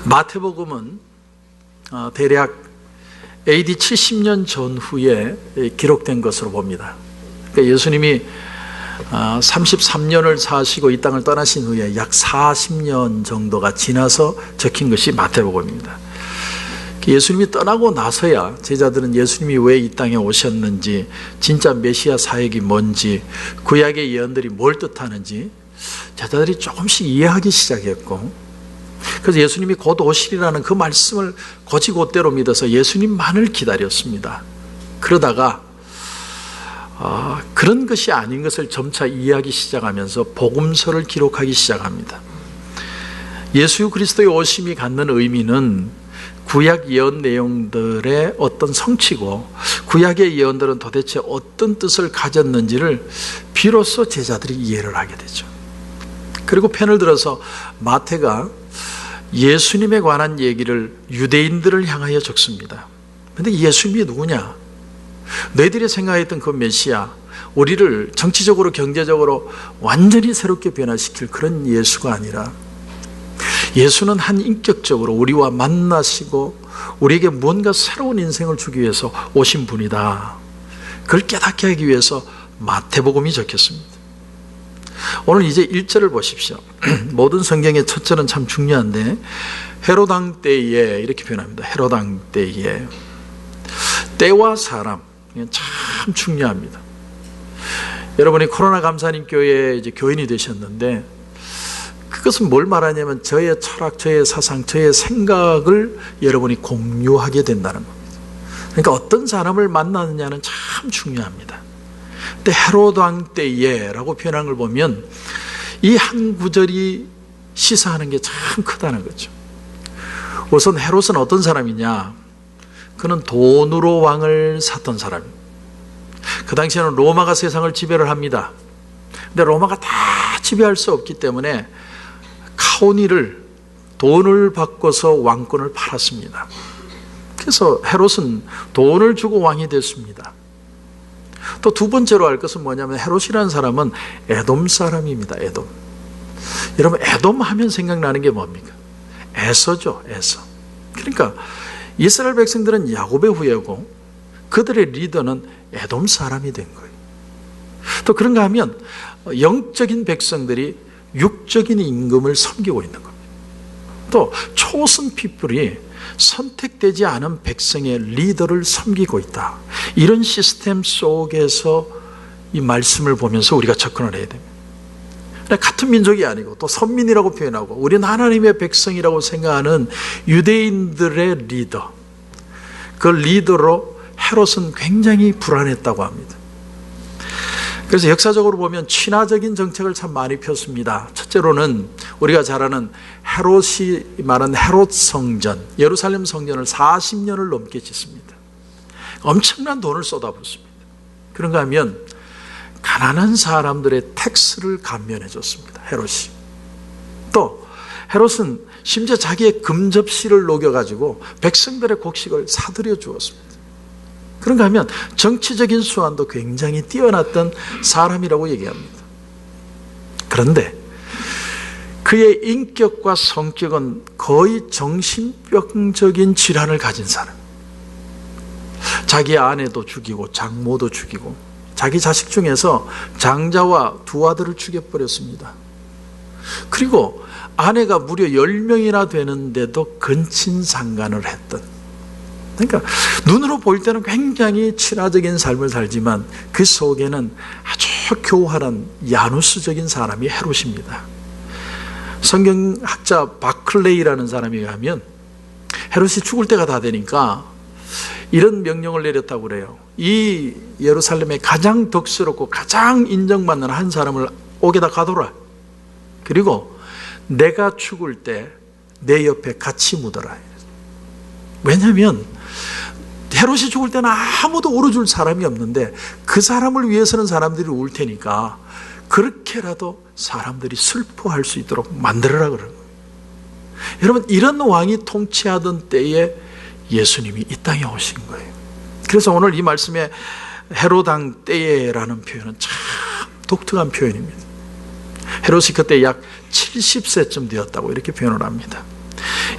마태복음은 대략 AD 70년 전후에 기록된 것으로 봅니다. 그러니까 예수님이 33년을 사시고 이 땅을 떠나신 후에 약 40년 정도가 지나서 적힌 것이 마태복음입니다. 예수님이 떠나고 나서야 제자들은 예수님이 왜 이 땅에 오셨는지, 진짜 메시아 사역이 뭔지, 구약의 예언들이 뭘 뜻하는지 제자들이 조금씩 이해하기 시작했고, 그래서 예수님이 곧 오시리라는 그 말씀을 곧이곧대로 믿어서 예수님만을 기다렸습니다. 그러다가 그런 것이 아닌 것을 점차 이해하기 시작하면서 복음서를 기록하기 시작합니다. 예수 그리스도의 오심이 갖는 의미는 구약 예언 내용들의 어떤 성취고, 구약의 예언들은 도대체 어떤 뜻을 가졌는지를 비로소 제자들이 이해를 하게 되죠. 그리고 편을 들어서 마태가 예수님에 관한 얘기를 유대인들을 향하여 적습니다. 그런데 예수님이 누구냐? 너희들이 생각했던 그 메시아, 우리를 정치적으로 경제적으로 완전히 새롭게 변화시킬 그런 예수가 아니라, 예수는 한 인격적으로 우리와 만나시고 우리에게 뭔가 새로운 인생을 주기 위해서 오신 분이다. 그걸 깨닫게 하기 위해서 마태복음이 적혔습니다. 오늘 이제 1절을 보십시오. 모든 성경의 첫 절은 참 중요한데, 헤롯 왕 때에 이렇게 표현합니다. 헤롯 왕 때에. 때와 사람, 참 중요합니다. 여러분이 코로나 감사님 교회에 이제 교인이 되셨는데, 그것은 뭘 말하냐면 저의 철학, 저의 사상, 저의 생각을 여러분이 공유하게 된다는 겁니다. 그러니까 어떤 사람을 만나느냐는 참 중요합니다. 근데 헤롯 왕 때에 라고 표현한 걸 보면 이 한 구절이 시사하는 게 참 크다는 거죠. 우선 헤롯은 어떤 사람이냐? 그는 돈으로 왕을 샀던 사람입니다. 그 당시에는 로마가 세상을 지배를 합니다. 근데 로마가 다 지배할 수 없기 때문에 카오니를, 돈을 바꿔서 왕권을 팔았습니다. 그래서 헤롯은 돈을 주고 왕이 됐습니다. 또 두 번째로 할 것은 뭐냐면, 헤롯이라는 사람은 에돔 사람입니다. 에돔. 여러분, 에돔 하면 생각나는 게 뭡니까? 에서죠. 에서. 그러니까 이스라엘 백성들은 야곱의 후예고 그들의 리더는 에돔 사람이 된 거예요. 또 그런가 하면 영적인 백성들이 육적인 임금을 섬기고 있는 겁니다. 또 초선 피플이 선택되지 않은 백성의 리더를 섬기고 있다. 이런 시스템 속에서 이 말씀을 보면서 우리가 접근을 해야 됩니다. 같은 민족이 아니고 또 선민이라고 표현하고 우리는 하나님의 백성이라고 생각하는 유대인들의 리더, 그 리더로 헤롯은 굉장히 불안했다고 합니다. 그래서 역사적으로 보면 친화적인 정책을 참 많이 폈습니다. 첫째로는 우리가 잘 아는 헤롯이 말한 헤롯 성전, 예루살렘 성전을 40년을 넘게 짓습니다. 엄청난 돈을 쏟아붓습니다. 그런가 하면 가난한 사람들의 텍스를 감면해 줬습니다. 헤롯이. 또 헤롯은 심지어 자기의 금접시를 녹여가지고 백성들의 곡식을 사들여 주었습니다. 그런가 하면 정치적인 수완도 굉장히 뛰어났던 사람이라고 얘기합니다. 그런데 그의 인격과 성격은 거의 정신병적인 질환을 가진 사람. 자기 아내도 죽이고 장모도 죽이고 자기 자식 중에서 장자와 두 아들을 죽여버렸습니다. 그리고 아내가 무려 10명이나 되는데도 근친상간을 했던, 그러니까 눈으로 볼 때는 굉장히 친화적인 삶을 살지만 그 속에는 아주 교활한 야누스적인 사람이 헤롯입니다. 성경학자 바클레이라는 사람이 가면 헤롯이 죽을 때가 다 되니까 이런 명령을 내렸다고 그래요. 이 예루살렘에 가장 덕스럽고 가장 인정받는 한 사람을 옥에다 가둬라. 그리고 내가 죽을 때 내 옆에 같이 묻어라. 왜냐하면 헤롯이 죽을 때는 아무도 울어줄 사람이 없는데 그 사람을 위해서는 사람들이 울 테니까 그렇게라도 사람들이 슬퍼할 수 있도록 만들어라 그러는 거예요. 여러분, 이런 왕이 통치하던 때에 예수님이 이 땅에 오신 거예요. 그래서 오늘 이 말씀에 헤롯 왕 때에라는 표현은 참 독특한 표현입니다. 헤롯이 그때 약 70세쯤 되었다고 이렇게 표현을 합니다.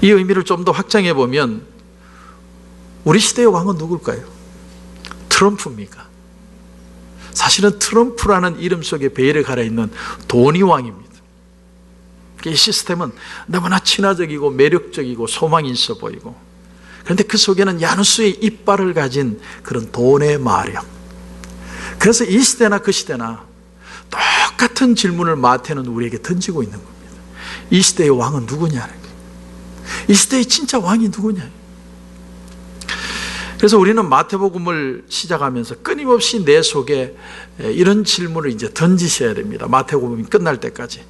이 의미를 좀 더 확장해 보면 우리 시대의 왕은 누굴까요? 트럼프입니까? 사실은 트럼프라는 이름 속에 베일에 갈아있는 돈이 왕입니다. 이 시스템은 너무나 친화적이고 매력적이고 소망이 있어 보이고, 그런데 그 속에는 야누스의 이빨을 가진 그런 돈의 마력. 그래서 이 시대나 그 시대나 똑같은 질문을 마태는 우리에게 던지고 있는 겁니다. 이 시대의 왕은 누구냐? 이 시대의 진짜 왕이 누구냐? 그래서 우리는 마태복음을 시작하면서 끊임없이 내 속에 이런 질문을 이제 던지셔야 됩니다. 마태복음이 끝날 때까지.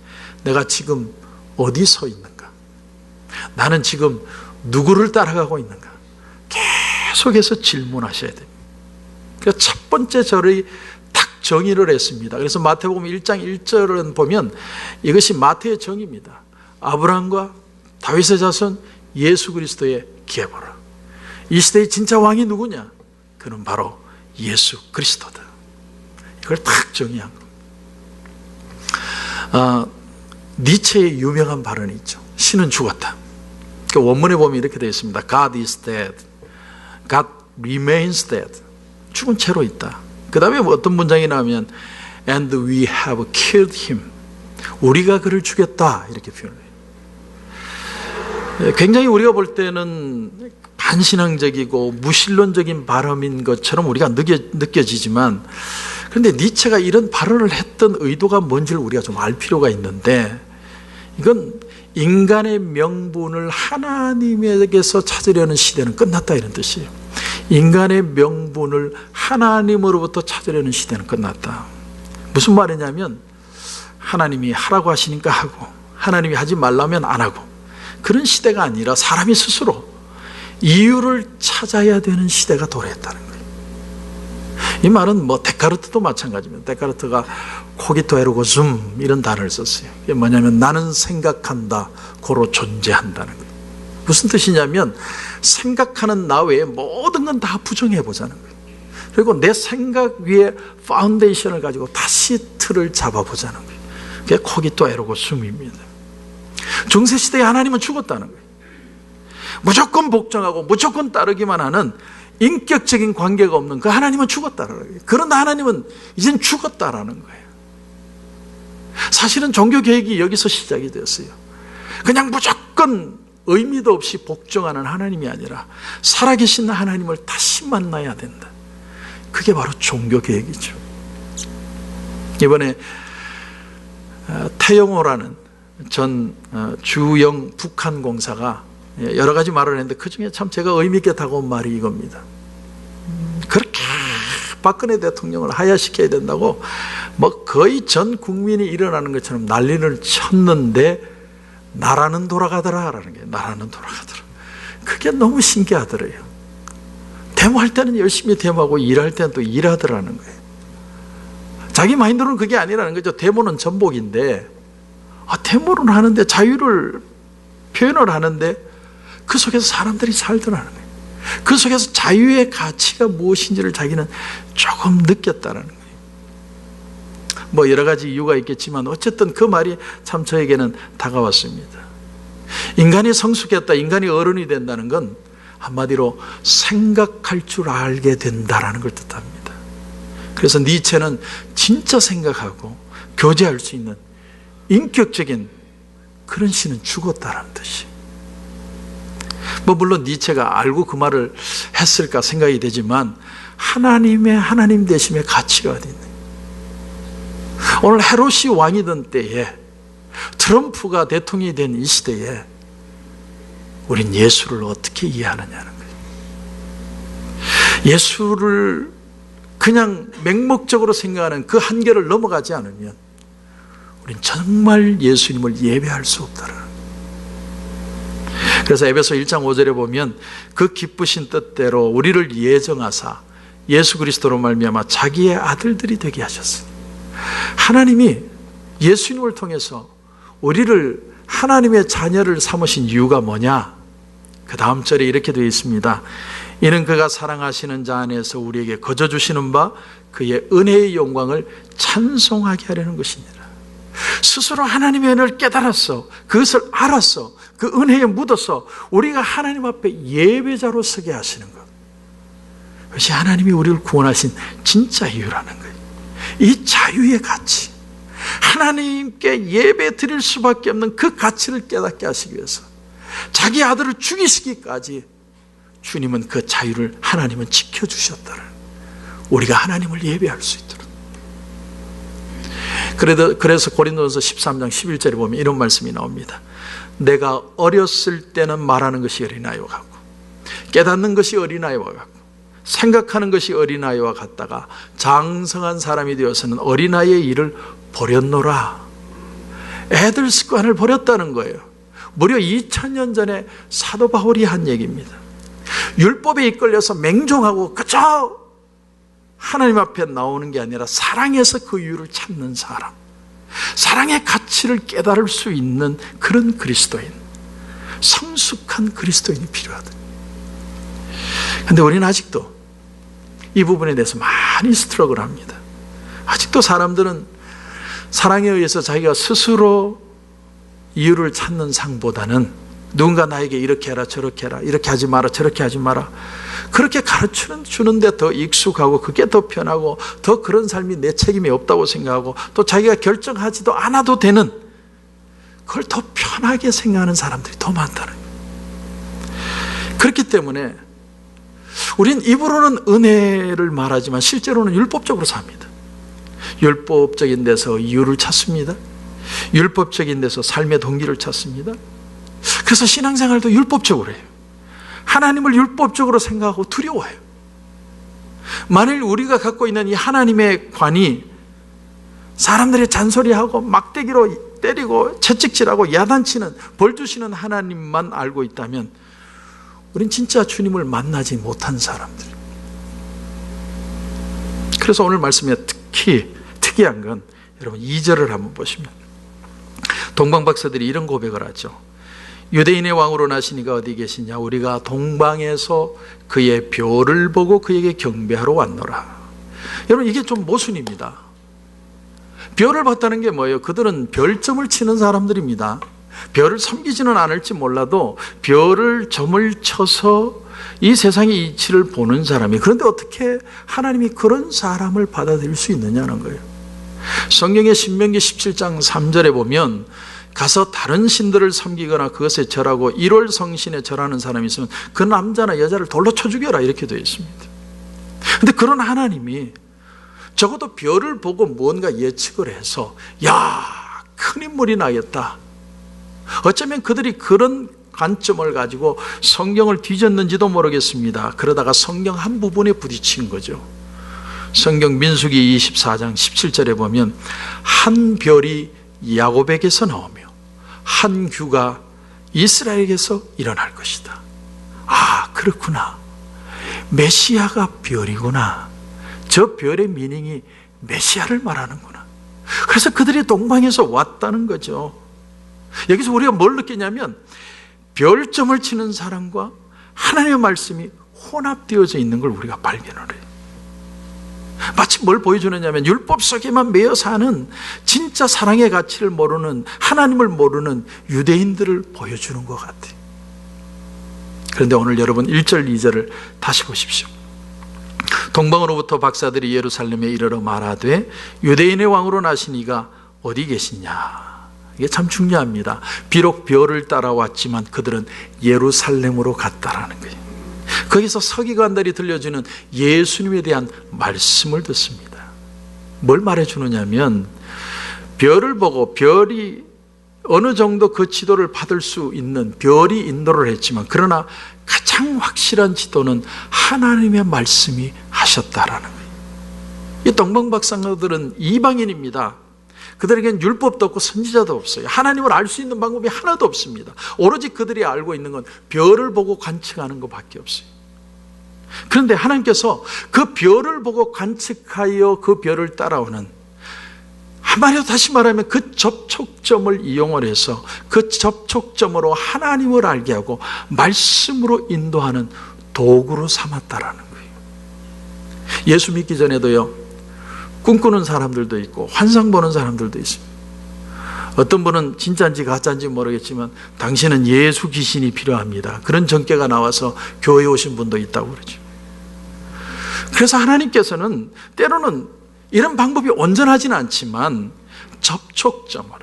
내가 지금 어디 서 있는가? 나는 지금 누구를 따라가고 있는가? 계속해서 질문하셔야 됩니다. 그래서 첫 번째 절의 딱 정의를 했습니다. 그래서 마태복음 1장 1절은 보면 이것이 마태의 정의입니다. 아브라함과 다윗의 자손 예수 그리스도의 계보라. 이 시대의 진짜 왕이 누구냐? 그는 바로 예수 그리스도다. 이걸 딱 정의한 겁니다. 니체의 유명한 발언이 있죠. 신은 죽었다. 그 원문에 보면 이렇게 되어 있습니다. God is dead. God remains dead. 죽은 채로 있다. 그 다음에 어떤 문장이 나오면 And we have killed him. 우리가 그를 죽였다. 이렇게 표현해요. 굉장히 우리가 볼 때는 반신앙적이고 무신론적인 발언인 것처럼 우리가 느껴지지만, 그런데 니체가 이런 발언을 했던 의도가 뭔지를 우리가 좀 알 필요가 있는데, 이건 인간의 명분을 하나님에게서 찾으려는 시대는 끝났다, 이런 뜻이에요. 인간의 명분을 하나님으로부터 찾으려는 시대는 끝났다. 무슨 말이냐면 하나님이 하라고 하시니까 하고, 하나님이 하지 말라면 안 하고, 그런 시대가 아니라 사람이 스스로 이유를 찾아야 되는 시대가 도래했다는 거예요. 이 말은 데카르트도 마찬가지입니다. 데카르트가 코기토 에르고 줌 이런 단어를 썼어요. 이게 뭐냐면 나는 생각한다, 고로 존재한다는 거예요. 무슨 뜻이냐면 생각하는 나 외에 모든 건 다 부정해 보자는 거예요. 그리고 내 생각 위에 파운데이션을 가지고 다시 틀을 잡아보자는 거예요. 그게 코기토 에르고 줌입니다. 중세시대에 하나님은 죽었다는 거예요. 무조건 복종하고 무조건 따르기만 하는 인격적인 관계가 없는 그 하나님은 죽었다는 거예요. 그런데 하나님은 이젠 죽었다라는 거예요. 사실은 종교개혁이 여기서 시작이 되었어요. 그냥 무조건 의미도 없이 복종하는 하나님이 아니라 살아계신 하나님을 다시 만나야 된다. 그게 바로 종교개혁이죠. 이번에 태영호라는 전 주영 북한공사가 여러 가지 말을 했는데 그 중에 참 제가 의미 있게 다가온 말이 이겁니다. 그렇게 박근혜 대통령을 하야시켜야 된다고 거의 전 국민이 일어나는 것처럼 난리를 쳤는데 나라는 돌아가더라라는 게, 나라는 돌아가더라. 그게 너무 신기하더래요. 데모할 때는 열심히 데모하고 일할 때는 또 일하더라는 거예요. 자기 마인드로는 그게 아니라는 거죠. 데모는 전복인데, 데모를 하는데 자유를 표현을 하는데 그 속에서 사람들이 살더라는 거예요. 그 속에서 자유의 가치가 무엇인지를 자기는 조금 느꼈다는 거예요. 여러 가지 이유가 있겠지만 어쨌든 그 말이 참 저에게는 다가왔습니다. 인간이 성숙했다, 인간이 어른이 된다는 건 한마디로 생각할 줄 알게 된다라는 걸 뜻합니다. 그래서 니체는 진짜 생각하고 교제할 수 있는 인격적인 그런 신은 죽었다라는 뜻이에요. 물론 니체가 알고 그 말을 했을까 생각이 되지만 하나님의 하나님 되심의 가치가 어디 있는 거예요. 오늘 헤롯이 왕이던 때에, 트럼프가 대통령이 된 이 시대에 우린 예수를 어떻게 이해하느냐는 거예요. 예수를 그냥 맹목적으로 생각하는 그 한계를 넘어가지 않으면 우린 정말 예수님을 예배할 수 없다는 거예요. 그래서 에베소 1장 5절에 보면 그 기쁘신 뜻대로 우리를 예정하사 예수 그리스도로 말미암아 자기의 아들들이 되게 하셨으니, 하나님이 예수님을 통해서 우리를 하나님의 자녀를 삼으신 이유가 뭐냐? 그 다음 절에 이렇게 되어 있습니다. 이는 그가 사랑하시는 자 안에서 우리에게 거저 주시는 바 그의 은혜의 영광을 찬송하게 하려는 것이니라. 스스로 하나님의 은혜를 깨달았어. 그것을 알았어. 그 은혜에 묻어서 우리가 하나님 앞에 예배자로 서게 하시는 것. 그것이 하나님이 우리를 구원하신 진짜 이유라는 거예요. 이 자유의 가치, 하나님께 예배 드릴 수밖에 없는 그 가치를 깨닫게 하시기 위해서 자기 아들을 죽이시기까지 주님은 그 자유를 하나님은 지켜주셨다는, 우리가 하나님을 예배할 수 있도록. 그래서 고린도전서 13장 11절에 보면 이런 말씀이 나옵니다. 내가 어렸을 때는 말하는 것이 어린아이와 같고 깨닫는 것이 어린아이와 같고 생각하는 것이 어린아이와 같다가 장성한 사람이 되어서는 어린아이의 일을 버렸노라. 애들 습관을 버렸다는 거예요. 무려 2000년 전에 사도 바울이 한 얘기입니다. 율법에 이끌려서 맹종하고 그저 하나님 앞에 나오는 게 아니라 사랑에서 그 이유를 찾는 사람, 사랑의 가치를 깨달을 수 있는 그런 그리스도인, 성숙한 그리스도인이 필요하다. 그런데 우리는 아직도 이 부분에 대해서 많이 스트러글 합니다. 아직도 사람들은 사랑에 의해서 자기가 스스로 이유를 찾는 상보다는 누군가 나에게 이렇게 해라 저렇게 해라, 이렇게 하지 마라 저렇게 하지 마라, 그렇게 가르쳐주는데 더 익숙하고 그게 더 편하고 더 그런 삶이 내 책임이 없다고 생각하고 또 자기가 결정하지도 않아도 되는 그걸 더 편하게 생각하는 사람들이 더 많다는 거예요. 그렇기 때문에 우린 입으로는 은혜를 말하지만 실제로는 율법적으로 삽니다. 율법적인 데서 이유를 찾습니다. 율법적인 데서 삶의 동기를 찾습니다. 그래서 신앙생활도 율법적으로 해요. 하나님을 율법적으로 생각하고 두려워해요. 만일 우리가 갖고 있는 이 하나님의 관이 사람들의 잔소리하고 막대기로 때리고 채찍질하고 야단치는, 벌주시는 하나님만 알고 있다면 우린 진짜 주님을 만나지 못한 사람들. 그래서 오늘 말씀에 특히 특이한 건 여러분 2절을 한번 보시면 동방박사들이 이런 고백을 하죠. 유대인의 왕으로 나시니가 어디 계시냐? 우리가 동방에서 그의 벼를 보고 그에게 경배하러 왔노라. 여러분 이게 좀 모순입니다. 별을 봤다는 게 뭐예요? 그들은 별점을 치는 사람들입니다. 별을 섬기지는 않을지 몰라도 별을 점을 쳐서 이 세상의 이치를 보는 사람이, 그런데 어떻게 하나님이 그런 사람을 받아들일 수 있느냐는 거예요. 성경의 신명기 17장 3절에 보면 가서 다른 신들을 섬기거나 그것에 절하고 1월 성신에 절하는 사람이 있으면 그 남자나 여자를 돌로 쳐 죽여라, 이렇게 되어 있습니다. 그런데 그런 하나님이 적어도 별을 보고 뭔가 예측을 해서 야, 큰 인물이 나겠다, 어쩌면 그들이 그런 관점을 가지고 성경을 뒤졌는지도 모르겠습니다. 그러다가 성경 한 부분에 부딪힌 거죠. 성경 민수기 24장 17절에 보면 한 별이 야곱에게서 나오며 한 규가 이스라엘에게서 일어날 것이다. 아, 그렇구나. 메시아가 별이구나. 저 별의 미닝이 메시아를 말하는구나. 그래서 그들이 동방에서 왔다는 거죠. 여기서 우리가 뭘 느끼냐면 별점을 치는 사람과 하나님의 말씀이 혼합되어져 있는 걸 우리가 발견을 해요. 마치 뭘 보여주느냐면 율법 속에만 매여 사는 진짜 사랑의 가치를 모르는, 하나님을 모르는 유대인들을 보여주는 것 같아요. 그런데 오늘 여러분 1절 2절을 다시 보십시오. 동방으로부터 박사들이 예루살렘에 이르러 말하되 유대인의 왕으로 나신 이가 어디 계시냐. 이게 참 중요합니다. 비록 별을 따라왔지만 그들은 예루살렘으로 갔다라는 거예요. 거기서 서기관들이 들려주는 예수님에 대한 말씀을 듣습니다. 뭘 말해주느냐면 별을 보고 별이 어느 정도 그 지도를 받을 수 있는 별이 인도를 했지만 그러나 가장 확실한 지도는 하나님의 말씀이 하셨다라는 거예요. 이 동방박사들은 이방인입니다. 그들에겐 율법도 없고 선지자도 없어요. 하나님을 알 수 있는 방법이 하나도 없습니다. 오로지 그들이 알고 있는 건 별을 보고 관측하는 것밖에 없어요. 그런데 하나님께서 그 별을 보고 관측하여 그 별을 따라오는, 한마디로 다시 말하면 그 접촉점을 이용을 해서 그 접촉점으로 하나님을 알게 하고 말씀으로 인도하는 도구로 삼았다라는 거예요. 예수 믿기 전에도요, 꿈꾸는 사람들도 있고 환상 보는 사람들도 있습니다. 어떤 분은 진짜인지 가짜인지 모르겠지만 당신은 예수 귀신이 필요합니다, 그런 전개가 나와서 교회에 오신 분도 있다고 그러죠. 그래서 하나님께서는 때로는 이런 방법이 온전하지는 않지만 접촉점으로,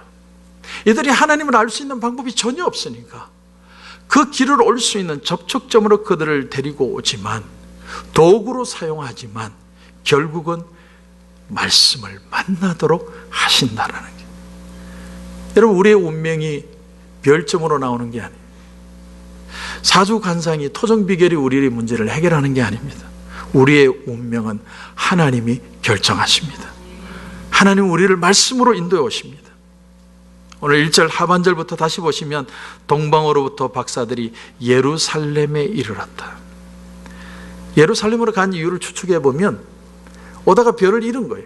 이들이 하나님을 알 수 있는 방법이 전혀 없으니까 그 길을 올 수 있는 접촉점으로 그들을 데리고 오지만, 도구로 사용하지만 결국은 말씀을 만나도록 하신다라는 게, 여러분, 우리의 운명이 별점으로 나오는 게 아니에요. 사주관상이, 토정비결이 우리의 문제를 해결하는 게 아닙니다. 우리의 운명은 하나님이 결정하십니다. 하나님 우리를 말씀으로 인도해 오십니다. 오늘 1절 하반절부터 다시 보시면 동방으로부터 박사들이 예루살렘에 이르렀다. 예루살렘으로 간 이유를 추측해 보면 오다가 별을 잃은 거예요.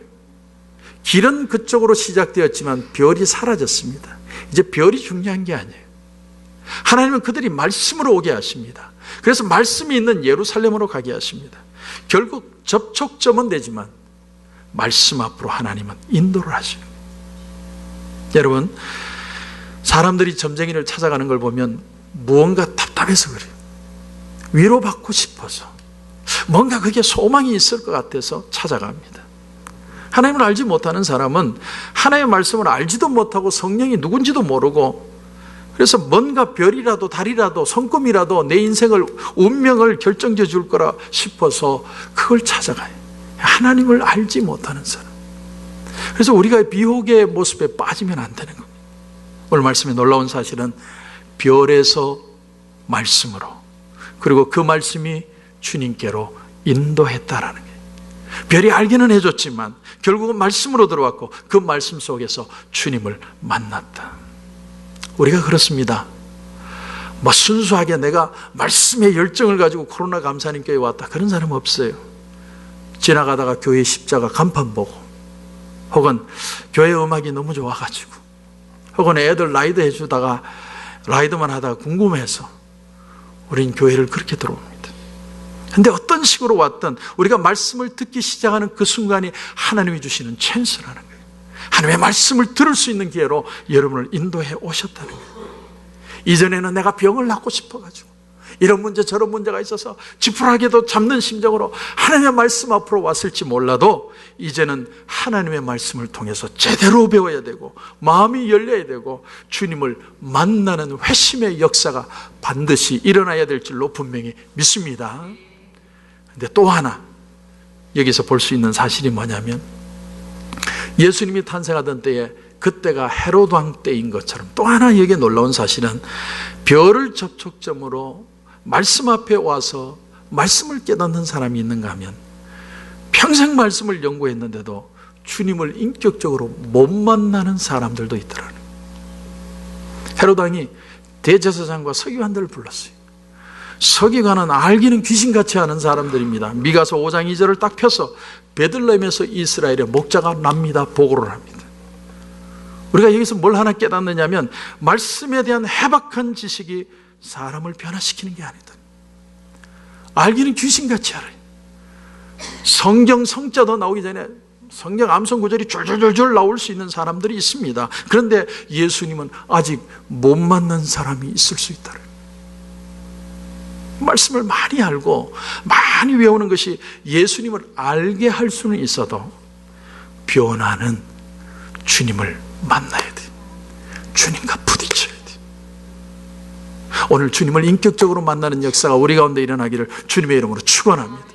길은 그쪽으로 시작되었지만 별이 사라졌습니다. 이제 별이 중요한 게 아니에요. 하나님은 그들이 말씀으로 오게 하십니다. 그래서 말씀이 있는 예루살렘으로 가게 하십니다. 결국 접촉점은 되지만 말씀 앞으로 하나님은 인도를 하시는 거예요. 여러분, 사람들이 점쟁이를 찾아가는 걸 보면 무언가 답답해서 그래요. 위로받고 싶어서, 뭔가 그게 소망이 있을 것 같아서 찾아갑니다. 하나님을 알지 못하는 사람은 하나님의 말씀을 알지도 못하고 성령이 누군지도 모르고, 그래서 뭔가 별이라도 달이라도 손금이라도 내 인생을, 운명을 결정져 줄 거라 싶어서 그걸 찾아가요. 하나님을 알지 못하는 사람. 그래서 우리가 비호계의 모습에 빠지면 안 되는 겁니다. 오늘 말씀에 놀라운 사실은 별에서 말씀으로, 그리고 그 말씀이 주님께로 인도했다라는 거예요. 별이 알기는 해줬지만 결국은 말씀으로 들어왔고 그 말씀 속에서 주님을 만났다. 우리가 그렇습니다. 뭐 순수하게 내가 말씀의 열정을 가지고 코로나 감사님 교회에 왔다, 그런 사람 없어요. 지나가다가 교회 십자가 간판 보고, 혹은 교회 음악이 너무 좋아가지고, 혹은 애들 라이드 해주다가 라이드만 하다가 궁금해서 우린 교회를 그렇게 들어옵니다. 근데 어떤 식으로 왔든 우리가 말씀을 듣기 시작하는 그 순간이 하나님이 주시는 찬스라는 거예요. 하나님의 말씀을 들을 수 있는 기회로 여러분을 인도해 오셨다는 거예요. 이전에는 내가 병을 낫고 싶어가지고 이런 문제 저런 문제가 있어서 지푸라기도 잡는 심정으로 하나님의 말씀 앞으로 왔을지 몰라도, 이제는 하나님의 말씀을 통해서 제대로 배워야 되고 마음이 열려야 되고 주님을 만나는 회심의 역사가 반드시 일어나야 될 줄로 분명히 믿습니다. 근데 또 하나 여기서 볼 수 있는 사실이 뭐냐면, 예수님이 탄생하던 때에 그때가 헤롯 왕 때인 것처럼 또 하나 여기에 놀라운 사실은, 별을 접촉점으로 말씀 앞에 와서 말씀을 깨닫는 사람이 있는가 하면, 평생 말씀을 연구했는데도 주님을 인격적으로 못 만나는 사람들도 있더라고요. 헤롯 왕이 대제사장과 서기관들을 불렀어요. 서기관은 알기는 귀신같이 하는 사람들입니다. 미가서 5장 2절을 딱 펴서 베들레헴에서 이스라엘의 목자가 납니다 보고를 합니다. 우리가 여기서 뭘 하나 깨닫느냐면, 말씀에 대한 해박한 지식이 사람을 변화시키는 게 아니다. 알기는 귀신같이 알아요. 성경 성자도 나오기 전에 성경 암송 구절이 줄줄줄줄 나올 수 있는 사람들이 있습니다. 그런데 예수님은 아직 못 만난 사람이 있을 수 있다. 말씀을 많이 알고 많이 외우는 것이 예수님을 알게 할 수는 있어도, 변화는 주님을 만나야 돼. 주님과 부딪혀야 돼. 오늘 주님을 인격적으로 만나는 역사가 우리 가운데 일어나기를 주님의 이름으로 축원합니다.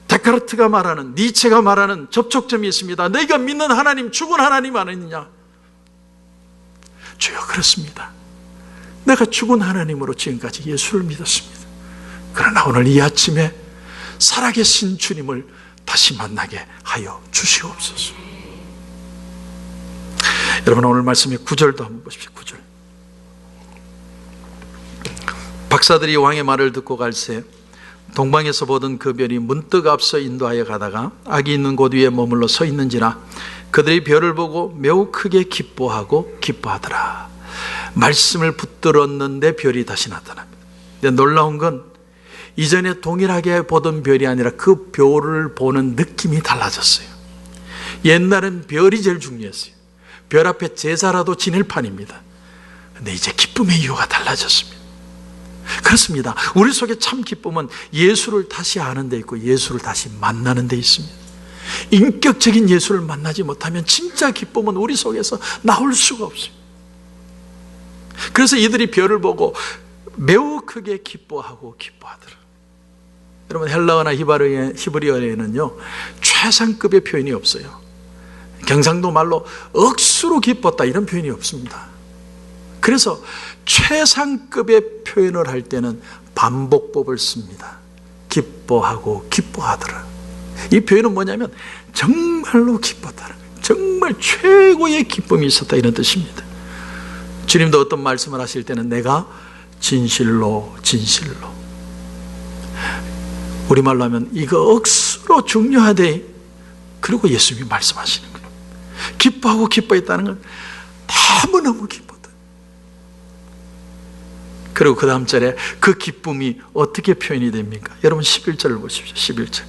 데카르트가 말하는, 니체가 말하는 접촉점이 있습니다. 너희가 믿는 하나님 죽은 하나님 아니냐? 주여, 그렇습니다. 내가 죽은 하나님으로 지금까지 예수를 믿었습니다. 그러나 오늘 이 아침에 살아계신 주님을 다시 만나게 하여 주시옵소서. 여러분, 오늘 말씀의 9절도 한번 보십시오. 9절. 박사들이 왕의 말을 듣고 갈새 동방에서 보던 그 별이 문득 앞서 인도하여 가다가 악이 있는 곳 위에 머물러 서 있는지라 그들이 별을 보고 매우 크게 기뻐하더라. 말씀을 붙들었는데 별이 다시 나타납니다. 근데 놀라운 건 이전에 동일하게 보던 별이 아니라 그 별을 보는 느낌이 달라졌어요. 옛날엔 별이 제일 중요했어요. 별 앞에 제사라도 지낼 판입니다. 근데 이제 기쁨의 이유가 달라졌습니다. 그렇습니다. 우리 속에 참 기쁨은 예수를 다시 아는 데 있고 예수를 다시 만나는 데 있습니다. 인격적인 예수를 만나지 못하면 진짜 기쁨은 우리 속에서 나올 수가 없어요. 그래서 이들이 별을 보고 매우 크게 기뻐하더라. 여러분, 헬라어나 히브리어에는요 최상급의 표현이 없어요. 경상도 말로 억수로 기뻤다 이런 표현이 없습니다. 그래서 최상급의 표현을 할 때는 반복법을 씁니다. 기뻐하고 기뻐하더라. 이 표현은 뭐냐면 정말로 기뻤다는 거예요. 정말 최고의 기쁨이 있었다 이런 뜻입니다. 주님도 어떤 말씀을 하실 때는 내가 진실로 우리말로 하면 이거 억수로 중요하대. 그리고 예수님이 말씀하시는 거예요. 기뻐하고 기뻐했다는 건 너무너무 기뻤다. 그리고 그 다음 절에 그 기쁨이 어떻게 표현이 됩니까? 여러분 11절을 보십시오. 11절.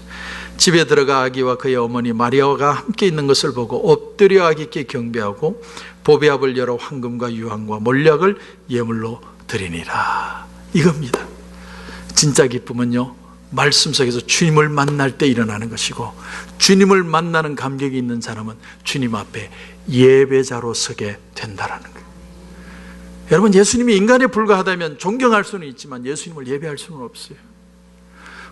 집에 들어가 아기와 그의 어머니 마리아가 함께 있는 것을 보고 엎드려 아기께 경배하고 보배압을 열어 황금과 유황과 몰약을 예물로 드리니라. 이겁니다. 진짜 기쁨은요 말씀 속에서 주님을 만날 때 일어나는 것이고, 주님을 만나는 감격이 있는 사람은 주님 앞에 예배자로 서게 된다라는 거예요. 여러분, 예수님이 인간에 불과하다면 존경할 수는 있지만 예수님을 예배할 수는 없어요.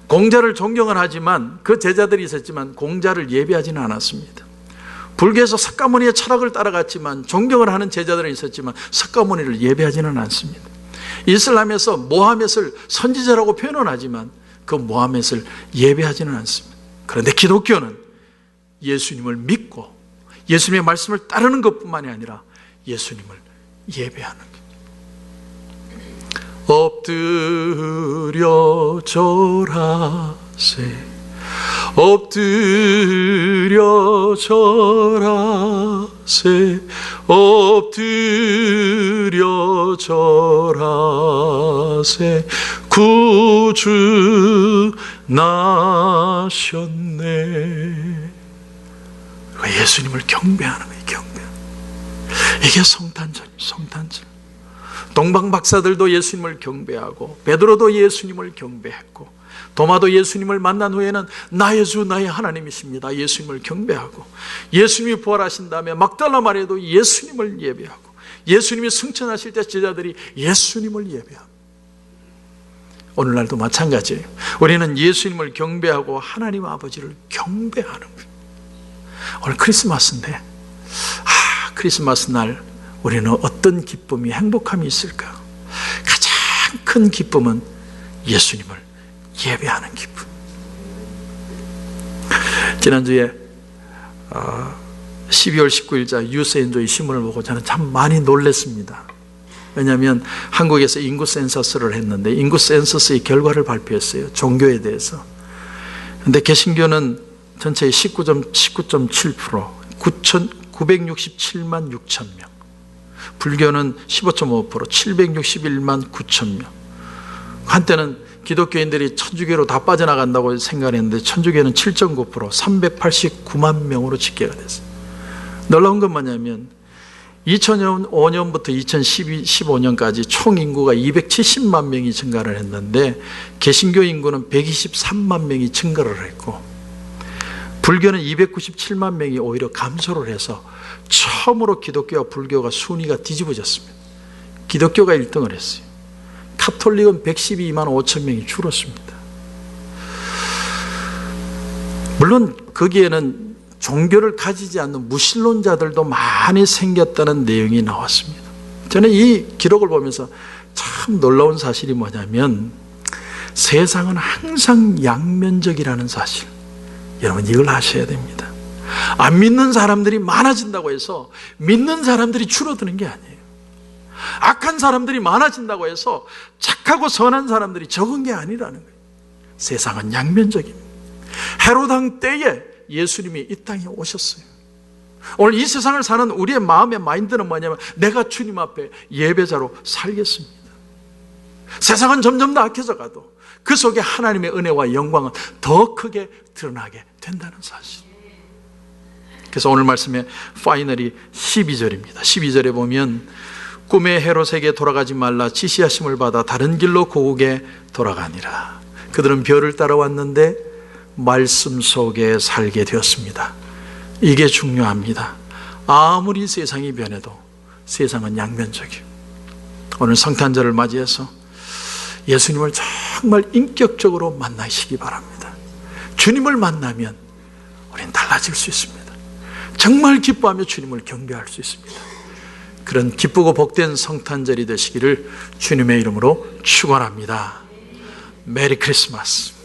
공자를 존경을 하지만 그 제자들이 있었지만 공자를 예배하지는 않았습니다. 불교에서 석가모니의 철학을 따라갔지만 존경을 하는 제자들은 있었지만 석가모니를 예배하지는 않습니다. 이슬람에서 모하멧을 선지자라고 표현은 하지만 그 모하멧을 예배하지는 않습니다. 그런데 기독교는 예수님을 믿고 예수님의 말씀을 따르는 것뿐만이 아니라 예수님을 예배하는 거예요. 엎드려 절하세, 엎드려 절하세, 엎드려 절하세, 구주 나셨네. 예수님을 경배하는 거예요. 경배. 이게 성탄절입니다. 성탄절. 동방 박사들도 예수님을 경배하고 베드로도 예수님을 경배했고 도마도 예수님을 만난 후에는 나의 주 나의 하나님이십니다 예수님을 경배하고, 예수님이 부활하신 다음에 막달라 마리아도 예수님을 예배하고, 예수님이 승천하실 때 제자들이 예수님을 예배합니다. 오늘날도 마찬가지예요. 우리는 예수님을 경배하고 하나님 아버지를 경배하는 거예요. 오늘 크리스마스인데 크리스마스 날 우리는 어떤 기쁨이, 행복함이 있을까? 가장 큰 기쁨은 예수님을 예배하는 기쁨. 지난주에 12월 19일자 유세인조의 신문을 보고 저는 참 많이 놀랐습니다. 왜냐하면 한국에서 인구 센서스를 했는데 인구 센서스의 결과를 발표했어요. 종교에 대해서. 그런데 개신교는 전체의 19.7%, 967만 6천 명. 불교는 15.5%, 761만 9천 명. 한때는 기독교인들이 천주교로 다 빠져나간다고 생각했는데 천주교는 7.9%, 389만 명으로 집계가 됐어요. 놀라운 건 뭐냐면 2005년부터 2015년까지 총 인구가 270만 명이 증가를 했는데 개신교 인구는 123만 명이 증가를 했고, 불교는 297만 명이 오히려 감소를 해서 처음으로 기독교와 불교가 순위가 뒤집어졌습니다. 기독교가 1등을 했어요. 카톨릭은 112만 5천 명이 줄었습니다. 물론 거기에는 종교를 가지지 않는 무신론자들도 많이 생겼다는 내용이 나왔습니다. 저는 이 기록을 보면서 참 놀라운 사실이 뭐냐면 세상은 항상 양면적이라는 사실, 여러분 이걸 아셔야 됩니다. 안 믿는 사람들이 많아진다고 해서 믿는 사람들이 줄어드는 게 아니에요. 악한 사람들이 많아진다고 해서 착하고 선한 사람들이 적은 게 아니라는 거예요. 세상은 양면적입니다. 헤로당 때에 예수님이 이 땅에 오셨어요. 오늘 이 세상을 사는 우리의 마음의 마인드는 뭐냐면 내가 주님 앞에 예배자로 살겠습니다. 세상은 점점 더 악해져 가도 그 속에 하나님의 은혜와 영광은 더 크게 드러나게 된다는 사실. 그래서 오늘 말씀의 파이널이 12절입니다. 12절에 보면 꿈의 헤롯에게 돌아가지 말라 지시하심을 받아 다른 길로 고국에 돌아가니라. 그들은 별을 따라왔는데 말씀 속에 살게 되었습니다. 이게 중요합니다. 아무리 세상이 변해도 세상은 양면적이에요. 오늘 성탄절을 맞이해서 예수님을 정말 인격적으로 만나시기 바랍니다. 주님을 만나면 우리는 달라질 수 있습니다. 정말 기뻐하며 주님을 경배할 수 있습니다. 그런 기쁘고 복된 성탄절이 되시기를 주님의 이름으로 축원합니다. 메리 크리스마스.